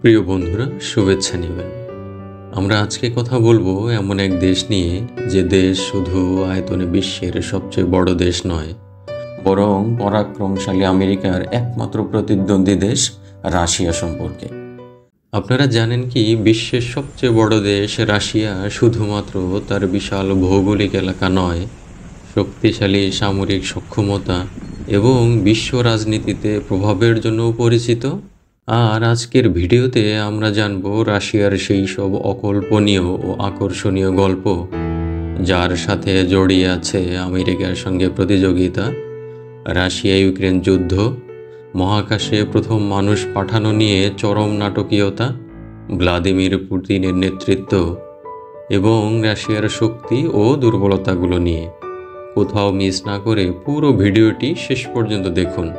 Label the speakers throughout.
Speaker 1: প্রিয় বন্ধুরা, শুভেচ্ছা নেবেন। আমরা আজকে কথা বলবো এমন এক দেশ নিয়ে, যে দেশ শুধু আয়তনে বিশ্বের সবচেয়ে বড় দেশ নয়, বরং পরাক্রমশালী আমেরিকার একমাত্র প্রতিদ্বন্দ্বী দেশ রাশিয়া সম্পর্কে। আপনারা জানেন কি, বিশ্বের সবচেয়ে বড় দেশ রাশিয়া শুধুমাত্র তার বিশাল ভৌগোলিক এলাকা নয়, শক্তিশালী সামরিক সক্ষমতা এবং বিশ্ব রাজনীতিতে প্রভাবের জন্যও পরিচিত। আর আজকের ভিডিওতে আমরা জানব রাশিয়ার সেই সব অকল্পনীয় ও আকর্ষণীয় গল্প, যার সাথে জড়িয়ে আছে আমেরিকার সঙ্গে প্রতিযোগিতা, রাশিয়া ইউক্রেন যুদ্ধ, মহাকাশে প্রথম মানুষ পাঠানো নিয়ে চরম নাটকীয়তা, ভ্লাদিমির পুতিনের নেতৃত্ব এবং রাশিয়ার শক্তি ও দুর্বলতাগুলো নিয়ে। কোথাও মিস না করে পুরো ভিডিওটি শেষ পর্যন্ত দেখুন।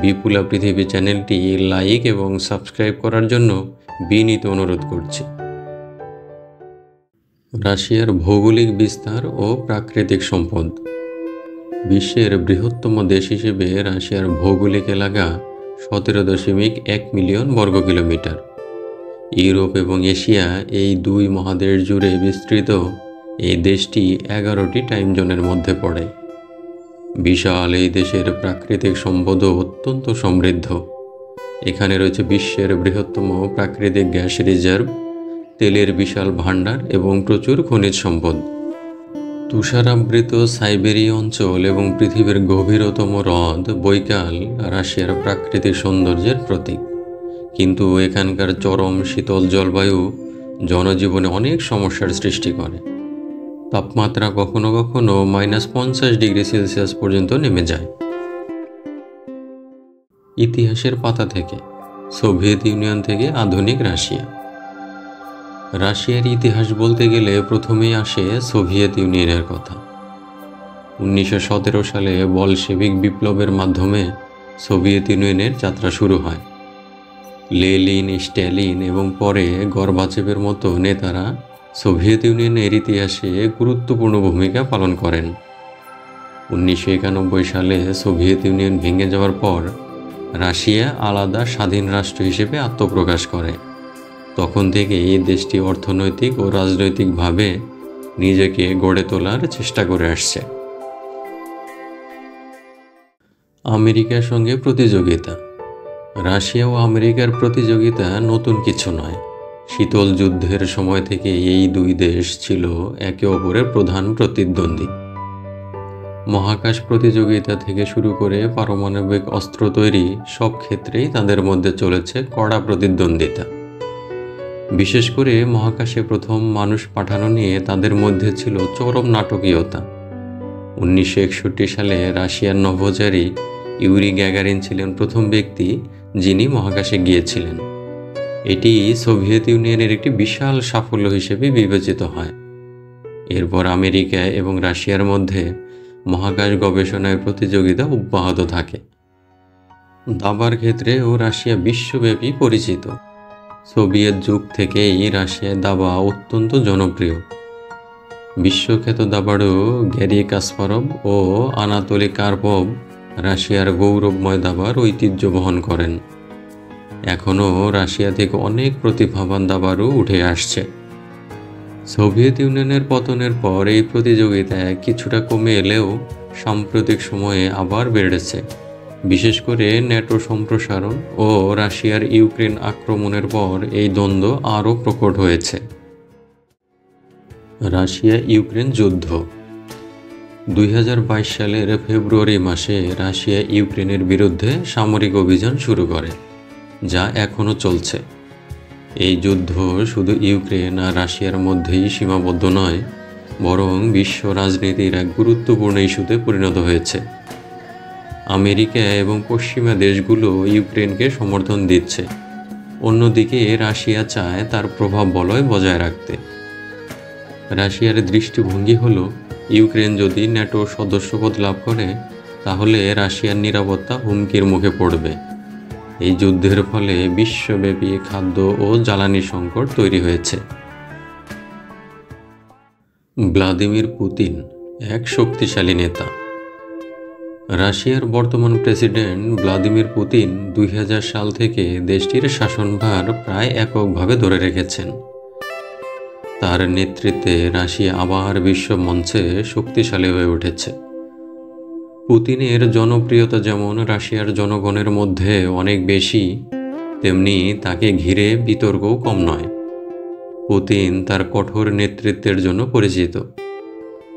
Speaker 1: বিপুলা পৃথিবী চ্যানেলটি লাইক এবং সাবস্ক্রাইব করার জন্য বিনীত অনুরোধ করছি। রাশিয়ার ভৌগোলিক বিস্তার ও প্রাকৃতিক সম্পদ। বিশ্বের বৃহত্তম দেশ হিসেবে রাশিয়ার ভৌগোলিক এলাকা 17.1 মিলিয়ন বর্গ কিলোমিটার। ইউরোপ এবং এশিয়া এই দুই মহাদেশ জুড়ে বিস্তৃত এই দেশটি 11টি টাইম জোনের মধ্যে পড়ে। বিশাল এই দেশের প্রাকৃতিক সম্পদও অত্যন্ত সমৃদ্ধ। এখানে রয়েছে বিশ্বের বৃহত্তম প্রাকৃতিক গ্যাস রিজার্ভ, তেলের বিশাল ভাণ্ডার এবং প্রচুর খনিজ সম্পদ। তুষারাবৃত সাইবেরীয় অঞ্চল এবং পৃথিবীর গভীরতম হ্রদ বৈকাল রাশিয়ার প্রাকৃতিক সৌন্দর্যের প্রতীক। কিন্তু এখানকার চরম শীতল জলবায়ু জনজীবনে অনেক সমস্যার সৃষ্টি করে। তাপমাত্রা কখনো কখনো -50 ডিগ্রি সেলসিয়াস পর্যন্ত নেমে যায়। ইতিহাসের পাতা থেকে, সোভিয়েত ইউনিয়ন থেকে আধুনিক রাশিয়া। রাশিয়ার ইতিহাস বলতে গেলে প্রথমেই আসে সোভিয়েত ইউনিয়নের কথা। 1917 সালে বলশেভিক বিপ্লবের মাধ্যমে সোভিয়েত ইউনিয়নের যাত্রা শুরু হয়। লেনিন, স্ট্যালিন এবং পরে গর্বাচেভের মতো নেতারা সোভিয়েত ইউনিয়নের ইতিহাসে গুরুত্বপূর্ণ ভূমিকা পালন করেন। 1991 সালে সোভিয়েত ইউনিয়ন ভেঙে যাওয়ার পর রাশিয়া আলাদা স্বাধীন রাষ্ট্র হিসেবে আত্মপ্রকাশ করে। তখন থেকে এই দেশটি অর্থনৈতিক ও রাজনৈতিকভাবে নিজেকে গড়ে তোলার চেষ্টা করে আসছে। আমেরিকার সঙ্গে প্রতিযোগিতা। রাশিয়া ও আমেরিকার প্রতিযোগিতা নতুন কিছু নয়। শীতল যুদ্ধের সময় থেকে এই দুই দেশ ছিল একে অপরের প্রধান প্রতিদ্বন্দ্বী। মহাকাশ প্রতিযোগিতা থেকে শুরু করে পারমাণবিক অস্ত্র তৈরি, সব ক্ষেত্রেই তাদের মধ্যে চলেছে কড়া প্রতিদ্বন্দ্বিতা। বিশেষ করে মহাকাশে প্রথম মানুষ পাঠানো নিয়ে তাদের মধ্যে ছিল চরম নাটকীয়তা। 1961 সালে রাশিয়ার নভোচারী ইউরি গ্যাগারিন ছিলেন প্রথম ব্যক্তি যিনি মহাকাশে গিয়েছিলেন। এটি সোভিয়েত ইউনিয়নের একটি বিশাল সাফল্য হিসেবে বিবেচিত হয়। এরপর আমেরিকা এবং রাশিয়ার মধ্যে মহাকাশ গবেষণার প্রতিযোগিতা অব্যাহত থাকে। দাবার ক্ষেত্রেও রাশিয়া বিশ্বব্যাপী পরিচিত। সোভিয়েত যুগ থেকেই রাশিয়ায় দাবা অত্যন্ত জনপ্রিয়। বিশ্বখ্যাত দাবাড়ু গ্যারি কাসপারভ ও আনাতোলি কার্পভ রাশিয়ার গৌরবময় দাবার ঐতিহ্য বহন করেন। এখনও রাশিয়া থেকে অনেক প্রতিভাবান দাবাড়ু উঠে আসছে। সোভিয়েত ইউনিয়নের পতনের পর এই প্রতিযোগিতায় কিছুটা কমে এলেও সাম্প্রতিক সময়ে আবার বেড়েছে। বিশেষ করে ন্যাটো সম্প্রসারণ ও রাশিয়ার ইউক্রেন আক্রমণের পর এই দ্বন্দ্ব আরও প্রকট হয়েছে। রাশিয়া ইউক্রেন যুদ্ধ। 2022 সালের ফেব্রুয়ারি মাসে রাশিয়া ইউক্রেনের বিরুদ্ধে সামরিক অভিযান শুরু করে, যা এখনও চলছে। এই যুদ্ধ শুধু ইউক্রেন আর রাশিয়ার মধ্যেই সীমাবদ্ধ নয়, বরং বিশ্ব রাজনীতির এক গুরুত্বপূর্ণ ইস্যুতে পরিণত হয়েছে। আমেরিকা এবং পশ্চিমা দেশগুলো ইউক্রেনকে সমর্থন দিচ্ছে, অন্যদিকে রাশিয়া চায় তার প্রভাব বলয় বজায় রাখতে। রাশিয়ার দৃষ্টিভঙ্গি হলো, ইউক্রেন যদি ন্যাটো সদস্যপদ লাভ করে তাহলে রাশিয়ার নিরাপত্তা হুমকির মুখে পড়বে। এই যুদ্ধের ফলে বিশ্বব্যাপী খাদ্য ও জ্বালানি সংকট তৈরি হয়েছে। ভ্লাদিমির পুতিন এক শক্তিশালী নেতা। রাশিয়ার বর্তমান প্রেসিডেন্ট ভ্লাদিমির পুতিন 2000 সাল থেকে দেশটির শাসনভার প্রায় এককভাবে ধরে রেখেছেন। তার নেতৃত্বে রাশিয়া আবার বিশ্ব মঞ্চে শক্তিশালী হয়ে উঠেছে। পুতিনের জনপ্রিয়তা যেমন রাশিয়ার জনগণের মধ্যে অনেক বেশি, তেমনি তাকে ঘিরে বিতর্কও কম নয়। পুতিন তার কঠোর নেতৃত্বের জন্য পরিচিত।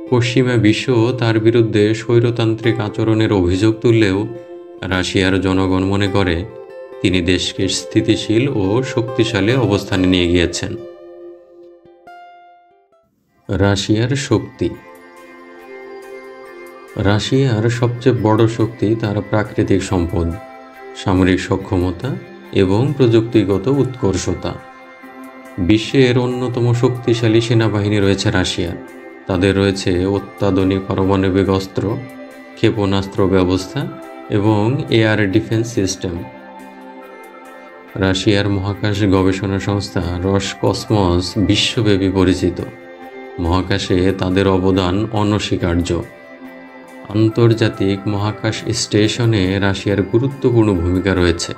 Speaker 1: পশ্চিমা বিশ্ব তার বিরুদ্ধে স্বৈরতান্ত্রিক আচরণের অভিযোগ তুললেও রাশিয়ার জনগণ মনে করে তিনি দেশকে স্থিতিশীল ও শক্তিশালী অবস্থানে নিয়ে গিয়েছেন। রাশিয়ার শক্তি। রাশিয়ার সবচেয়ে বড় শক্তি তার প্রাকৃতিক সম্পদ, সামরিক সক্ষমতা এবং প্রযুক্তিগত উৎকর্ষতা। বিশ্বের অন্যতম শক্তিশালী সেনাবাহিনী রয়েছে রাশিয়ার। তাদের রয়েছে অত্যাধুনিক পারমাণবিক অস্ত্র, ক্ষেপণাস্ত্র ব্যবস্থা এবং এয়ার ডিফেন্স সিস্টেম। রাশিয়ার মহাকাশ গবেষণা সংস্থা রসকসমস বিশ্বব্যাপী পরিচিত। মহাকাশে তাদের অবদান অনস্বীকার্য। আন্তর্জাতিক মহাকাশ স্টেশনে রাশিয়ার গুরুত্বপূর্ণ ভূমিকা রয়েছে।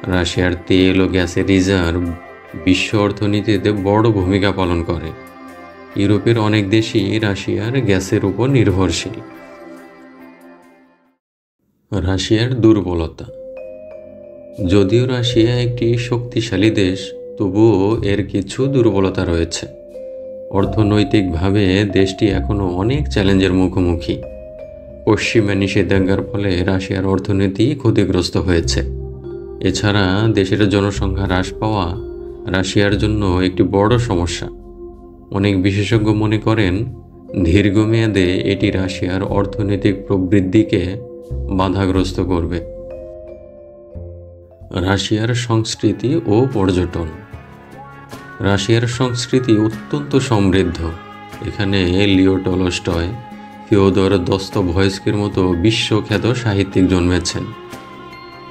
Speaker 1: রাশিয়ার তেল ও গ্যাসের রিজার্ভ বিশ্ব অর্থনীতিতে বড় ভূমিকা পালন করে। ইউরোপের অনেক দেশই রাশিয়ার গ্যাসের উপর নির্ভরশীল। রাশিয়ার দুর্বলতা। যদিও রাশিয়া একটি শক্তিশালী দেশ, তবুও এর কিছু দুর্বলতা রয়েছে। অর্থনৈতিকভাবে দেশটি এখনও অনেক চ্যালেঞ্জের মুখোমুখি। পশ্চিমা নিষেধাজ্ঞার ফলে রাশিয়ার অর্থনীতি ক্ষতিগ্রস্ত হয়েছে। এছাড়া দেশের জনসংখ্যা হ্রাস পাওয়া রাশিয়ার জন্য একটি বড় সমস্যা। অনেক বিশেষজ্ঞ মনে করেন দীর্ঘমেয়াদে এটি রাশিয়ার অর্থনৈতিক প্রবৃদ্ধিকে বাধাগ্রস্ত করবে। রাশিয়ার সংস্কৃতি ও পর্যটন। রাশিয়ার সংস্কৃতি অত্যন্ত সমৃদ্ধ। এখানে লিও টলস্টয়, ফিওদর দস্তয়েভস্কির মতো বিশ্বখ্যাত সাহিত্যিক জন্মেছেন।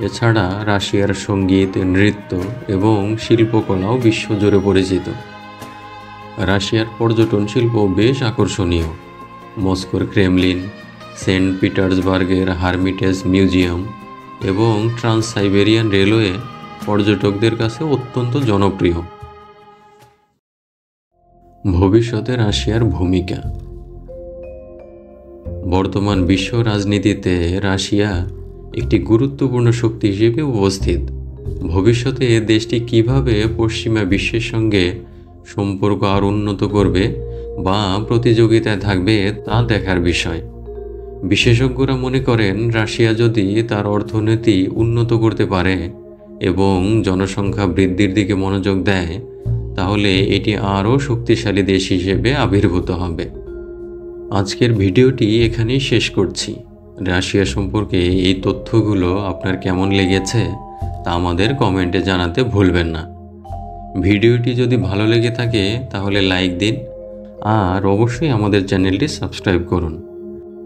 Speaker 1: এছাড়া রাশিয়ার সঙ্গীত, নৃত্য এবং শিল্পকলাও বিশ্বজুড়ে পরিচিত। রাশিয়ার পর্যটন শিল্প বেশ আকর্ষণীয়। মস্কোর ক্রেমলিন, সেন্ট পিটার্সবার্গের হারমিটেজ মিউজিয়াম এবং ট্রান্স সাইবেরিয়ান রেলওয়ে পর্যটকদের কাছে অত্যন্ত জনপ্রিয়। ভবিষ্যতে রাশিয়ার ভূমিকা। বর্তমান বিশ্ব রাজনীতিতে রাশিয়া একটি গুরুত্বপূর্ণ শক্তি হিসেবে উপস্থিত। ভবিষ্যতে দেশটি কিভাবে পশ্চিমা বিশ্বের সঙ্গে সম্পর্ক আরও উন্নত করবে বা প্রতিযোগিতায় থাকবে তা দেখার বিষয়। বিশেষজ্ঞরা মনে করেন রাশিয়া যদি তার অর্থনীতি উন্নত করতে পারে এবং জনসংখ্যা বৃদ্ধির দিকে মনোযোগ দেয়, তাহলে এটি আরও শক্তিশালী দেশ হিসেবে আবির্ভূত হবে। আজকের ভিডিওটি এখানেই শেষ করছি। রাশিয়া সম্পর্কে এই তথ্যগুলো আপনার কেমন লেগেছে তা আমাদের কমেন্টে জানাতে ভুলবেন না। ভিডিওটি যদি ভালো লেগে থাকে তাহলে লাইক দিন আর অবশ্যই আমাদের চ্যানেলটি সাবস্ক্রাইব করুন।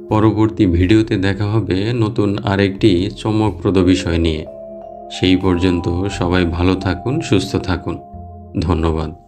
Speaker 1: পরবর্তী ভিডিওতে দেখা হবে নতুন আরেকটি চমকপ্রদ বিষয় নিয়ে। সেই পর্যন্ত সবাই ভালো থাকুন, সুস্থ থাকুন। ধন্যবাদ।